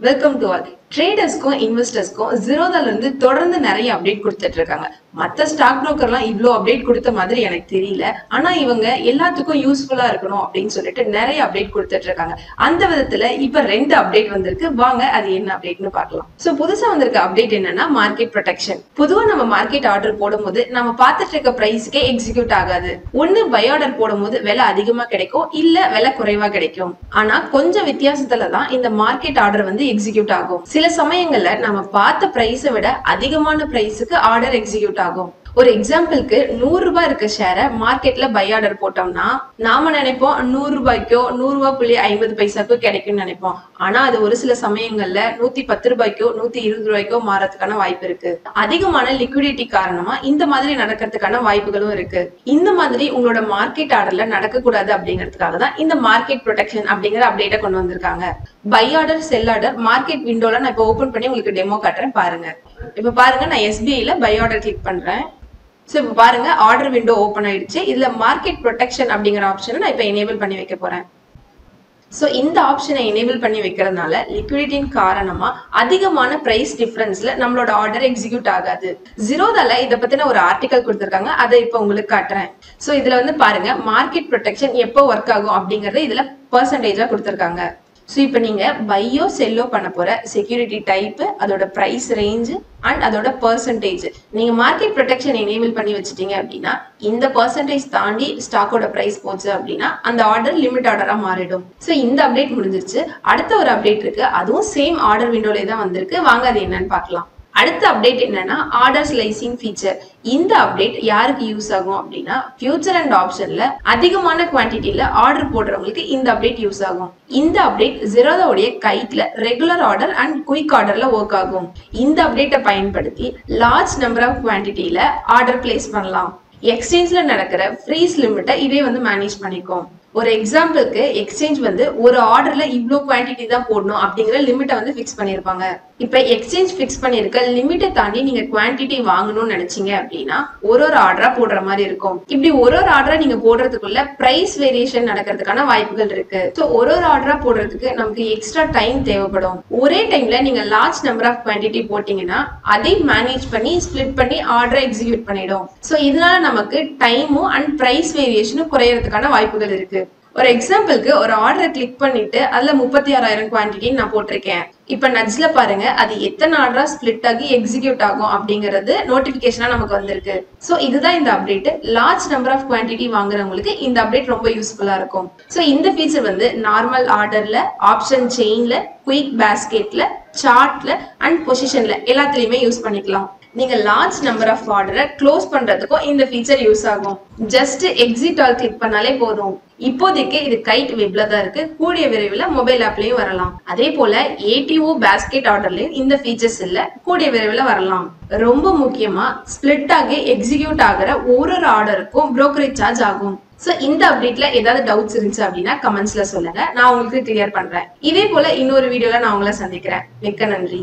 Welcome to all. ட்ரேடர்ஸ்க்கும் இன்வெஸ்டர்ஸ்க்கும் ஜீரோதால இருந்து தொடர்ந்து நிறைய அப்டேட் கொடுத்துட்டு இருக்காங்க. மற்ற ஸ்டாக் புரோக்கர்லாம் இவ்வளோ அப்டேட் கொடுத்த மாதிரி எனக்கு தெரியல. ஆனா இவங்க எல்லாத்துக்கும் யூஸ்ஃபுல்லா இருக்கணும் அப்படின்னு சொல்லிட்டு நிறைய அப்டேட் கொடுத்துட்டு இருக்காங்க. அந்த விதத்துல இப்ப 2 அப்டேட் வந்திருக்கு. வாங்க அது என்ன அப்டேட்னு பார்க்கலாம். சோ புதுசா வந்திருக்க அப்டேட் என்னன்னா மார்க்கெட் ப்ரொடெக்ஷன். பொதுவா நம்ம மார்க்கெட் ஆர்டர் போடும்போது நம்ம பார்த்துட்டு இருக்க பிரைஸ்க்கே எக்ஸிக்யூட் ஆகாது. ஒன்னு பை ஆர்டர் போடும்போது விலை அதிகமா கிடைக்கும், இல்ல விலை குறைவா கிடைக்கும். ஆனா கொஞ்சம் வித்தியாசத்துல தான் இந்த மார்க்கெட் ஆர்டர் வந்து எக்ஸிக்யூட் ஆகும். சில சமயங்கள்ல நம்ம பார்த்த பிரைஸை விட அதிகமான பிரைஸுக்கு ஆர்டர் எக்ஸிக்யூட் ஆகும். ஒரு எக்ஸாம்பிளுக்கு 100 ரூபாய் இருக்க ஷேரை மார்க்கெட்ல பை ஆர்டர் போட்டோம்னா நாம நினைப்போம் 100 ரூபாய்க்கோ 100.50 கிடைக்கும்னு நினைப்போம். ஆனா அது ஒரு சில சமயங்கள்ல 110 ரூபாய்க்கோ 120 ரூபாய்க்கோ மாறதுக்கான வாய்ப்பு இருக்கு. அதிகமான லிக்விடிட்டி காரணமா இந்த மாதிரி நடக்கிறதுக்கான வாய்ப்புகளும் இருக்கு. இந்த மாதிரி உங்களோட மார்க்கெட் ஆர்டர்ல நடக்க கூடாது அப்படிங்கிறதுக்காக தான் இந்த மார்க்கெட் ப்ரொடெக்ஷன் அப்படிங்கிற அப்டேட்டை கொண்டு வந்திருக்காங்க. Buy order sell order market விண்டோல நான் இப்ப ஓபன் பண்ணி உங்களுக்கு டெமோ காட்டுறேன் பாருங்க. இப்ப பாருங்க, நான் SBIல பை ஆர்டர் கிளிக் பண்றேன். சோ இப்ப பாருங்க, ஆர்டர் விண்டோ ஓபன் ஆயிடுச்சு. இதுல மார்க்கெட் ப்ரொடெக்ஷன் அப்படிங்கிற ஆப்ஷனை நான் இப்ப எனேபிள் பண்ணி வைக்க போறேன். சோ இந்த ஆப்ஷனை எனேபிள் பண்ணி வைக்கிறதுனால லிக்விடிட்டியின் காரணமா அதிகமான பிரைஸ் டிஃபரன்ஸ்ல நம்மளோட ஆர்டர் எக்ஸிக்யூட் ஆகாது. ஜீரோதால இத பத்தின ஒரு ஆர்டிகல் கொடுத்திருக்காங்க, அதை இப்ப உங்களுக்கு காட்டுறேன். சோ இதுல வந்து பாருங்க, மார்க்கெட் ப்ரொடெக்ஷன் எப்போ ஒர்க் ஆகும் அப்படிங்கறது இதுல பெர்சன்டேஜா கொடுத்திருக்காங்க. சோ இப்போ நீங்க பையோ செல்லோ பண்ண போற செக்யூரிட்டி டைப், அதோட பிரைஸ் ரேஞ்ச் அண்ட் அதோட பெர்சன்டேஜ் நீங்க மார்க்கெட் ப்ரொடெக்ஷன் எனேபிள் பண்ணி வச்சிட்டீங்க அப்படின்னா இந்த பெர்சன்டேஜ் தாண்டி ஸ்டாக்கோட பிரைஸ் போச்சு அப்படின்னா அந்த ஆர்டர் லிமிட் ஆர்டரா மாறிடும். சோ இந்த அப்டேட் முடிஞ்சிருச்சு. அடுத்த ஒரு அப்டேட் இருக்கு, அதுவும் சேம் ஆர்டர் விண்டோல தான் வந்திருக்கு. வாங்க அது என்னன்னு பார்க்கலாம். அடுத்த அப்டேட் என்னன்னா ஆர்டர் ஸ்லைசிங் ஃபீச்சர். இந்த அப்டேட் யாருக்கு யூஸ் ஆகும் அப்படின்னா ஃபியூச்சர் அண்ட் ஆப்ஷன்ல அதிகமான குவான்டிட்டில ஆர்டர் போடுறவங்களுக்கு இந்த அப்டேட் யூஸ் ஆகும். இந்த அப்டேட் ஜீரோதாவுடைய கைட்ல ரெகுலர் ஆர்டர் அண்ட் குயிக் ஆர்டர்ல ஒர்க் ஆகும். இந்த அப்டேட்டை பயன்படுத்தி லார்ஜ் நம்பர் ஆஃப் குவான்டிட்டில ஆர்டர் பிளேஸ் பண்ணலாம். எக்ஸ்சேஞ்ச்ல நடக்கிற ஃப்ரீஸ் லிமிட்டை இதே வந்து மேனேஜ் பண்ணிக்கும். ஒரு எக்ஸாம்பிளுக்கு எக்ஸ்சேஞ்ச் வந்து ஒரு ஆர்டர்ல இவ்ளோ குவான்டிட்டி தான் போடணும் அப்படிங்கிற லிமிட்டை வந்து ஃபிக்ஸ் பண்ணிருப்பாங்க. இப்ப எக்ஸ்சேஞ்ச் ஃபிக்ஸ் பண்ணிருக்க லிமிட்டை தாண்டி நீங்க குவான்டிட்டி வாங்கணும்னு நினைச்சீங்க அப்படின்னா ஒரு ஆர்டரா போடுற மாதிரி இருக்கும். இப்படி ஒரு ஆர்டரா நீங்க போடுறதுக்குள்ள பிரைஸ் வேரியேஷன் நடக்கிறதுக்கான வாய்ப்புகள் இருக்கு. சோ ஒரு ஆர்டரா போடுறதுக்கு நமக்கு எக்ஸ்ட்ரா டைம் தேவைப்படும். ஒரே டைம்ல நீங்க லார்ஜ் நம்பர் ஆஃப் குவான்டிட்டி போட்டீங்கன்னா அதை மேனேஜ் பண்ணி ஸ்பிளிட் பண்ணி ஆர்டரை எக்ஸிக்யூட் பண்ணிடும். சோ இதனால நமக்கு டைமும் அண்ட் பிரைஸ் வேரியேஷனும் குறையறதுக்கான வாய்ப்புகள் இருக்கு. ஒரு எக்ஸாம்பிளுக்கு ஒரு ஆர்டரை கிளிக் பண்ணிட்டு அதுல 36,000 குவான்டிட்டி நான் போட்டிருக்கேன். இப்ப நட்ஜ்ல பாருங்க, அது எத்தனை ஆர்டரா ஸ்பிளிட் ஆகி எக்ஸிக்யூட் ஆகும் அப்படிங்கிறது நோட்டிபிகேஷனா நமக்கு வந்திருக்கு. சோ இதுதான் இந்த update. Large number of quantity வாங்குறவங்களுக்கு இந்த அப்டேட் ரொம்ப யூஸ்ஃபுல்லா இருக்கும். சோ இந்த ஃபீச்சர் வந்து நார்மல் ஆர்டர்ல, ஆப்ஷன் செயின்ல, குயிக் பாஸ்கெட்ல, சார்ட்ல அண்ட் பொசிஷன்ல எல்லாத்துலயுமே யூஸ் பண்ணிக்கலாம். நீங்க லார்ஜ் நம்பர் ஆஃப் ஆர்டரை க்ளோஸ் பண்றதுக்கும் இந்த ஃபீச்சர் யூஸ் ஆகும். ஜஸ்ட் எக்ஸிட் ஆல் கிளிக் பண்ணாலே போதும். இப்போதைக்கு இது கைட் வெப்ல தான் இருக்கு. கூடிய விரைவில் மொபைல் ஆப்லயும் வரலாம். அதே போல ATO பாஸ்கெட் ஆர்டர்லயும் இந்த ஃபீச்சர்ஸ் இல்ல, கூடிய விரைவில் வரலாம். ரொம்ப முக்கியமா ஸ்பிளிட் ஆகி எக்ஸிக்யூட் ஆகிற ஒரு ஆர்டருக்கும் புரோக்கரேஜ் சார்ஜ் ஆகும். சோ இந்த அப்டேட்ல ஏதாவது டவுட்ஸ் இருந்துச்சு அப்படின்னா கமெண்ட்ஸ்ல சொல்லுங்க, நான் உங்களுக்கு கிளியர் பண்றேன். இதே போல இன்னொரு வீடியோல நான் உங்களை சந்திக்கிறேன். மிக்க நன்றி.